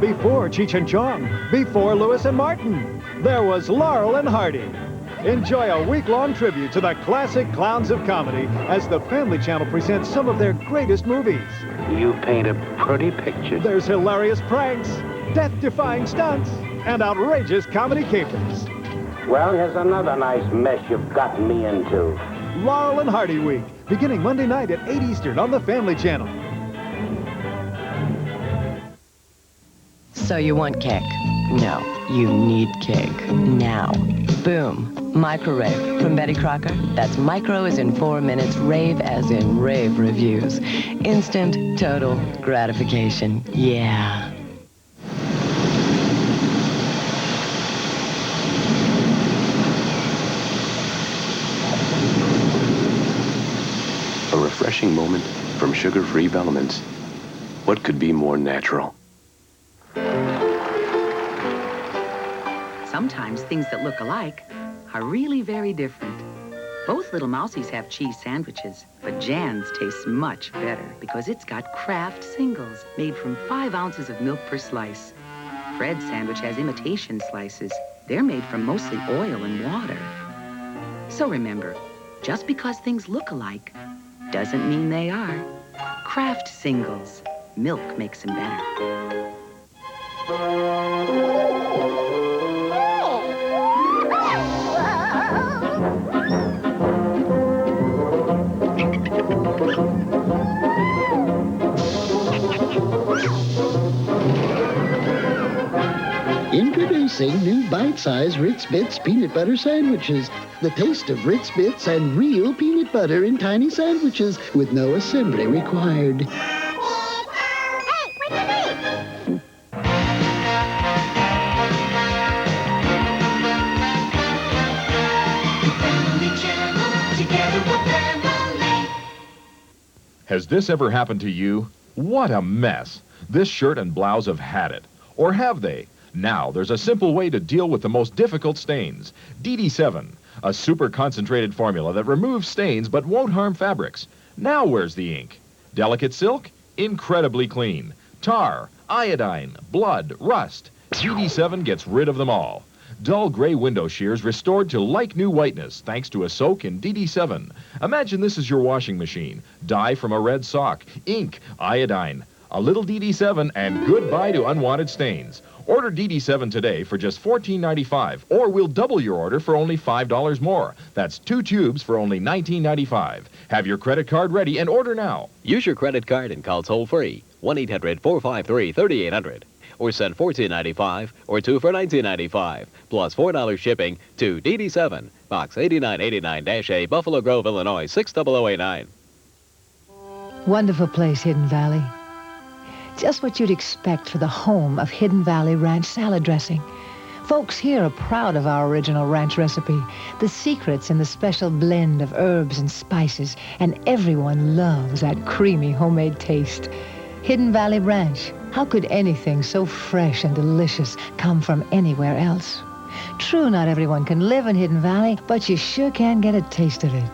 Before Cheech and Chong, before Lewis and Martin, there was Laurel and Hardy. Enjoy a week-long tribute to the classic clowns of comedy as the Family Channel presents some of their greatest movies. You paint a pretty picture. There's hilarious pranks, death-defying stunts, and outrageous comedy capers. Well, here's another nice mess you've gotten me into. Laurel and Hardy Week, beginning Monday night at 8 Eastern on the Family Channel. So you want cake? No, you need cake. Now. Boom. MicroRave from Betty Crocker. That's micro as in 4 minutes, rave as in rave reviews. Instant, total gratification. Yeah. A refreshing moment from sugar-free Velamints. What could be more natural? Sometimes things that look alike are really very different. Both little mousies have cheese sandwiches, but Jan's tastes much better because it's got Kraft singles made from 5 ounces of milk per slice. Fred's sandwich has imitation slices. They're made from mostly oil and water. So remember, just because things look alike doesn't mean they are. Kraft singles. Milk makes them better. Introducing new bite-sized Ritz Bits peanut butter sandwiches. The taste of Ritz Bits and real peanut butter in tiny sandwiches with no assembly required. Hey, wait for me! Family Channel, together we're family. Has this ever happened to you? What a mess! This shirt and blouse have had it. Or have they? Now, there's a simple way to deal with the most difficult stains. Didi Seven, a super concentrated formula that removes stains but won't harm fabrics. Now where's the ink? Delicate silk? Incredibly clean. Tar, iodine, blood, rust. Didi Seven gets rid of them all. Dull gray window shears restored to like new whiteness thanks to a soak in Didi Seven. Imagine this is your washing machine. Dye from a red sock, ink, iodine, a little Didi Seven, and goodbye to unwanted stains. Order Didi Seven today for just $14.95, or we'll double your order for only $5 more. That's 2 tubes for only $19.95. Have your credit card ready and order now. Use your credit card and call toll-free 1-800-453-3800. Or send $14.95 or 2 for $19.95, plus $4 shipping to Didi Seven, Box 8989-A, Buffalo Grove, Illinois, 60089. Wonderful place, Hidden Valley. Just what you'd expect for the home of Hidden Valley Ranch salad dressing. Folks here are proud of our original ranch recipe. The secret's in the special blend of herbs and spices, and everyone loves that creamy homemade taste. Hidden Valley Ranch. How could anything so fresh and delicious come from anywhere else? True, not everyone can live in Hidden Valley, but you sure can get a taste of it.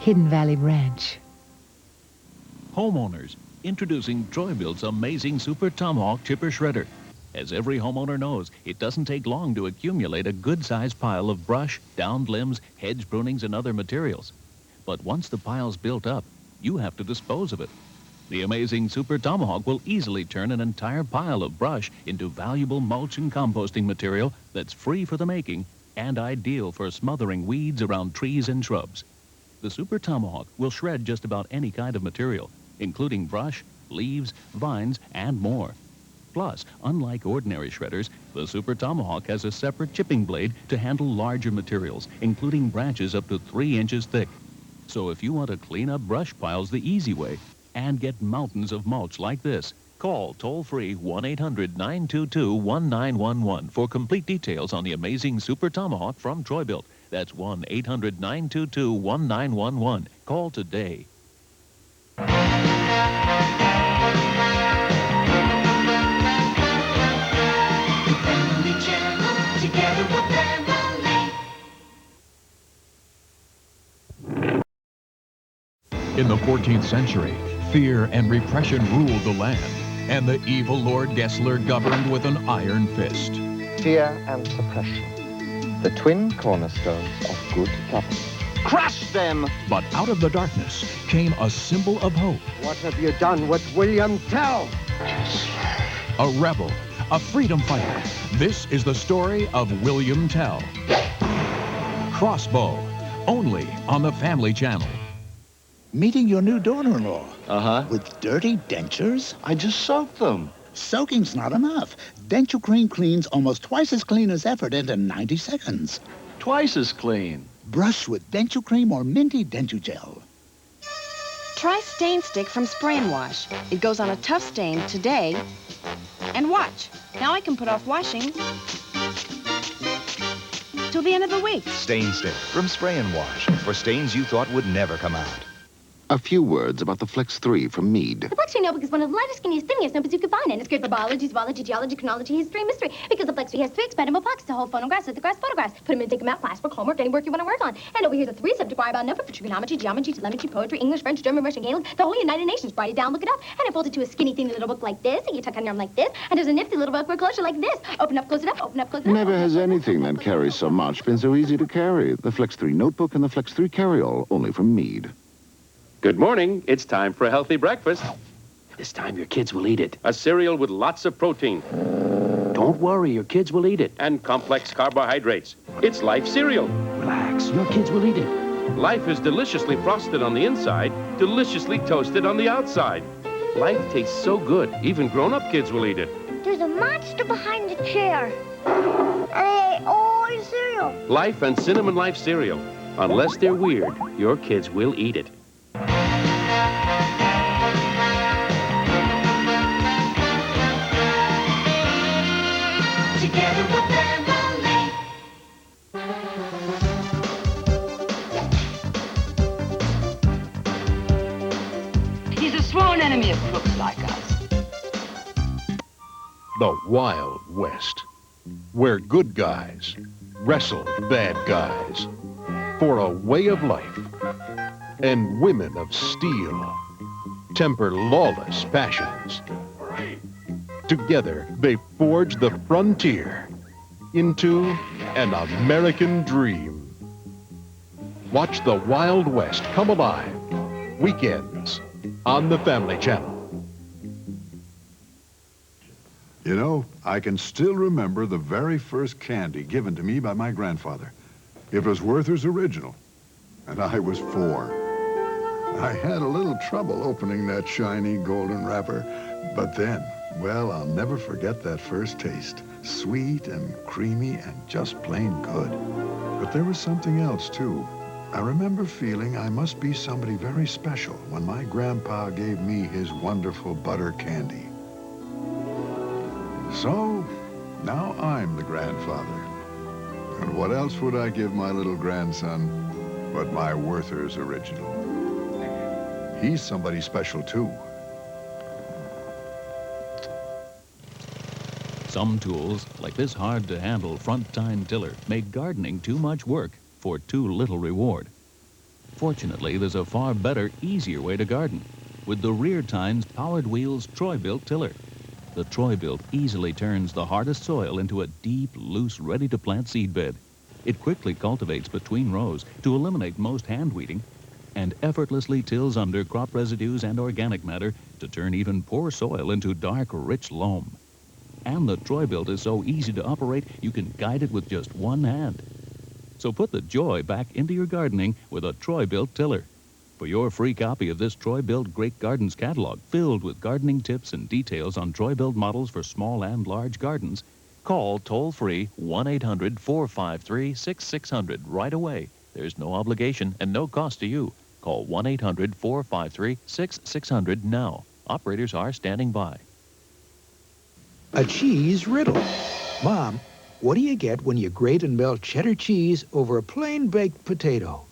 Hidden Valley Ranch. Homeowners, introducing Troy-Bilt's amazing Super Tomahawk Chipper Shredder. As every homeowner knows, it doesn't take long to accumulate a good-sized pile of brush, downed limbs, hedge prunings, and other materials. But once the pile's built up, you have to dispose of it. The amazing Super Tomahawk will easily turn an entire pile of brush into valuable mulch and composting material that's free for the making and ideal for smothering weeds around trees and shrubs. The Super Tomahawk will shred just about any kind of material, including brush, leaves, vines, and more. Plus, unlike ordinary shredders, the Super Tomahawk has a separate chipping blade to handle larger materials, including branches up to 3 inches thick. So if you want to clean up brush piles the easy way and get mountains of mulch like this, call toll-free 1-800-922-1911 for complete details on the amazing Super Tomahawk from Troy-Bilt. That's 1-800-922-1911. Call today. Family Channel, together we're family. In the 14th century, fear and repression ruled the land. and the evil Lord Gessler governed with an iron fist. Fear and suppression, the twin cornerstones of good government. Crush them! But out of the darkness came a symbol of hope. What have you done with William Tell? A rebel, a freedom fighter. This is the story of William Tell. Crossbow, only on the Family Channel. Meeting your new daughter-in-law. Uh-huh. With dirty dentures? I just soaked them. Soaking's not enough. Dentu-Creme cleans almost twice as clean as effort into 90 seconds. Twice as clean. Brush with Dentu-Creme or Minty Dentu Gel. Try Stain Stick from Spray and Wash. It goes on a tough stain today. And watch. Now I can put off washing till the end of the week. Stain Stick from Spray and Wash for stains you thought would never come out. A few words about the Flex 3 from Mead. The Flex 3 notebook is one of the lightest, skinniest, thingiest notebooks you can find, and it's great for biology, zoology, geology, chronology, history, and mystery, because the Flex 3 has 3 expandable pockets to hold phonographs, lithographs, photographs. Put them in, take them out, classwork, homework, any work you want to work on. And over here's a 3-subject wire-bound notebook for trigonometry, geometry, telemetry, poetry, English, French, German, Russian, Gaelic, the whole United Nations. Write it down, look it up, and it folds it to a skinny, thin little book like this, and you tuck on your arm like this, and there's a nifty little book closure like this. Open up, close it up, open up, close it up. Never has anything that carries so much been so easy to carry. The Flex 3 notebook and the Flex 3 carry-all, only from Mead. Good morning. It's time for a healthy breakfast. This time your kids will eat it. A cereal with lots of protein. Don't worry, your kids will eat it. And complex carbohydrates. It's Life cereal. Relax, your kids will eat it. Life is deliciously frosted on the inside, deliciously toasted on the outside. Life tastes so good, even grown-up kids will eat it. There's a monster behind the chair. I ate all your cereal. Life and Cinnamon Life cereal. Unless they're weird, your kids will eat it. Together with family. He's a sworn enemy of crooks like us. The Wild West, where good guys wrestle bad guys for a way of life, and women of steel temper lawless passions. Together, they forge the frontier into an American dream. Watch the Wild West come alive weekends on the Family Channel. You know, I can still remember the very first candy given to me by my grandfather. It was Werther's original, and I was 4. I had a little trouble opening that shiny golden wrapper, but then, well, I'll never forget that first taste. Sweet and creamy and just plain good. But there was something else, too. I remember feeling I must be somebody very special when my grandpa gave me his wonderful butter candy. So, now I'm the grandfather. And what else would I give my little grandson but my Werther's original? He's somebody special, too. Some tools, like this hard-to-handle front-tine tiller, make gardening too much work for too little reward. Fortunately, there's a far better, easier way to garden with the rear tines Powered Wheels Troy-Bilt Tiller. The Troy-Bilt easily turns the hardest soil into a deep, loose, ready-to-plant seed bed. It quickly cultivates between rows to eliminate most hand weeding and effortlessly tills under crop residues and organic matter to turn even poor soil into dark, rich loam. And the Troy-Bilt is so easy to operate, you can guide it with just one hand. So put the joy back into your gardening with a Troy-Bilt tiller. For your free copy of this Troy-Bilt Great Gardens catalog filled with gardening tips and details on Troy-Bilt models for small and large gardens, call toll-free 1-800-453-6600 right away. There's no obligation and no cost to you. Call 1-800-453-6600 now. Operators are standing by. A cheese riddle. Mom, what do you get when you grate and melt cheddar cheese over a plain baked potato?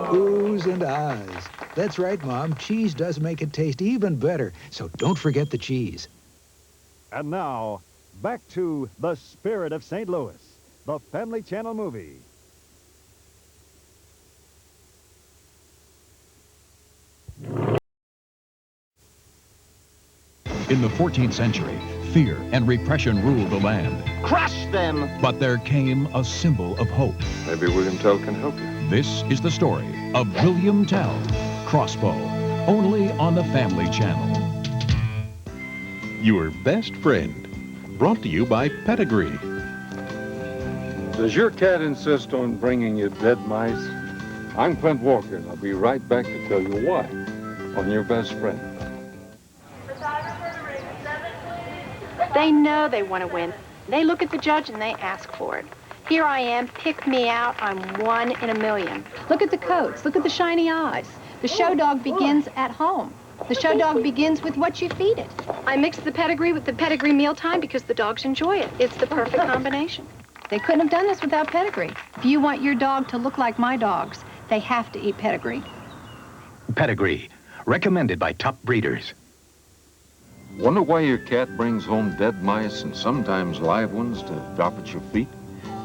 Oohs and ahs. That's right, Mom. Cheese does make it taste even better, so don't forget the cheese. And now, back to The Spirit of St. Louis, the Family Channel movie. In the 14th century, fear and repression ruled the land. Crush them! But there came a symbol of hope. Maybe William Tell can help you. This is the story of William Tell, Crossbow, only on the Family Channel. Your best friend, brought to you by Pedigree. Does your cat insist on bringing you dead mice? I'm Clint Walker, and I'll be right back to tell you why on Your Best Friend. They know they want to win. They look at the judge and they ask for it. Here I am, pick me out, I'm 1 in a million. Look at the coats, look at the shiny eyes. The show dog begins at home. The show dog begins with what you feed it. I mix the Pedigree with the Pedigree mealtime because the dogs enjoy it. It's the perfect combination. They couldn't have done this without Pedigree. If you want your dog to look like my dogs, they have to eat Pedigree. Pedigree, recommended by top breeders. Wonder why your cat brings home dead mice and sometimes live ones to drop at your feet?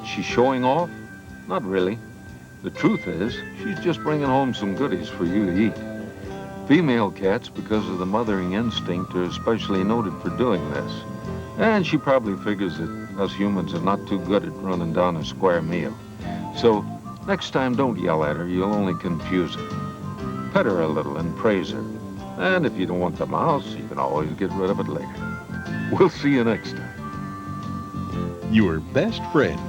She's showing off? Not really. The truth is, she's just bringing home some goodies for you to eat. Female cats, because of the mothering instinct, are especially noted for doing this. And she probably figures that us humans are not too good at running down a square meal. So, next time don't yell at her, you'll only confuse her. Pet her a little and praise her. And if you don't want the mouse, you can always get rid of it later. We'll see you next time. Your best friend,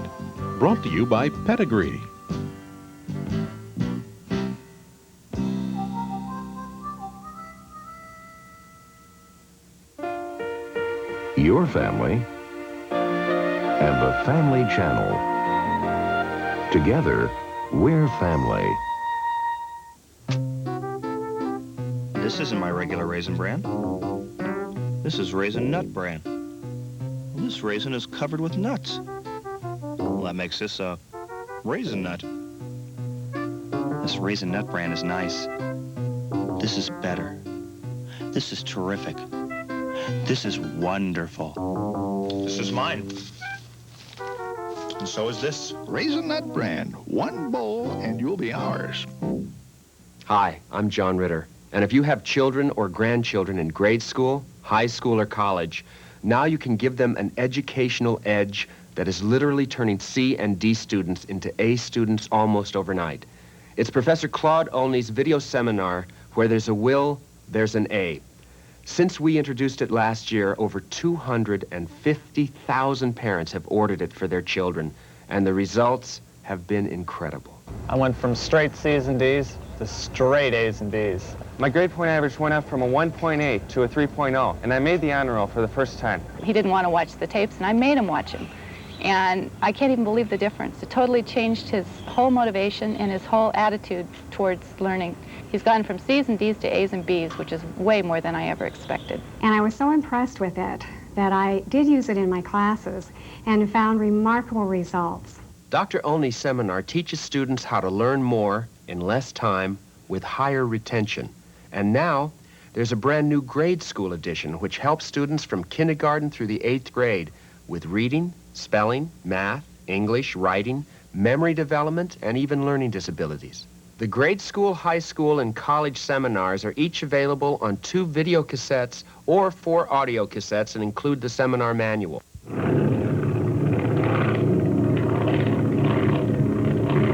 brought to you by Pedigree. Your family and the Family Channel. Together, we're family. This isn't my regular raisin bran. This is raisin nut bran. Well, this raisin is covered with nuts. Well, that makes this a raisin nut. This raisin nut bran is nice. This is better. This is terrific. This is wonderful. This is mine. And so is this. Raisin Nut Bran. One bowl and you'll be ours. Hi, I'm John Ritter. And if you have children or grandchildren in grade school, high school, or college, now you can give them an educational edge that is literally turning C and D students into A students almost overnight. It's Professor Claude Olney's video seminar, Where There's a Will, There's an A. Since we introduced it last year, over 250,000 parents have ordered it for their children, and the results have been incredible. I went from straight C's and D's to straight A's and B's. My grade point average went up from a 1.8 to a 3.0, and I made the honor roll for the first time. He didn't want to watch the tapes, and I made him watch them. And I can't even believe the difference. It totally changed his whole motivation and his whole attitude towards learning. He's gone from C's and D's to A's and B's, which is way more than I ever expected. And I was so impressed with it that I did use it in my classes and found remarkable results. Dr. Olney's seminar teaches students how to learn more in less time with higher retention. And now, there's a brand new grade school edition which helps students from kindergarten through the 8th grade with reading, spelling, math, English, writing, memory development, and even learning disabilities. The grade school, high school, and college seminars are each available on 2 video cassettes or 4 audio cassettes and include the seminar manual.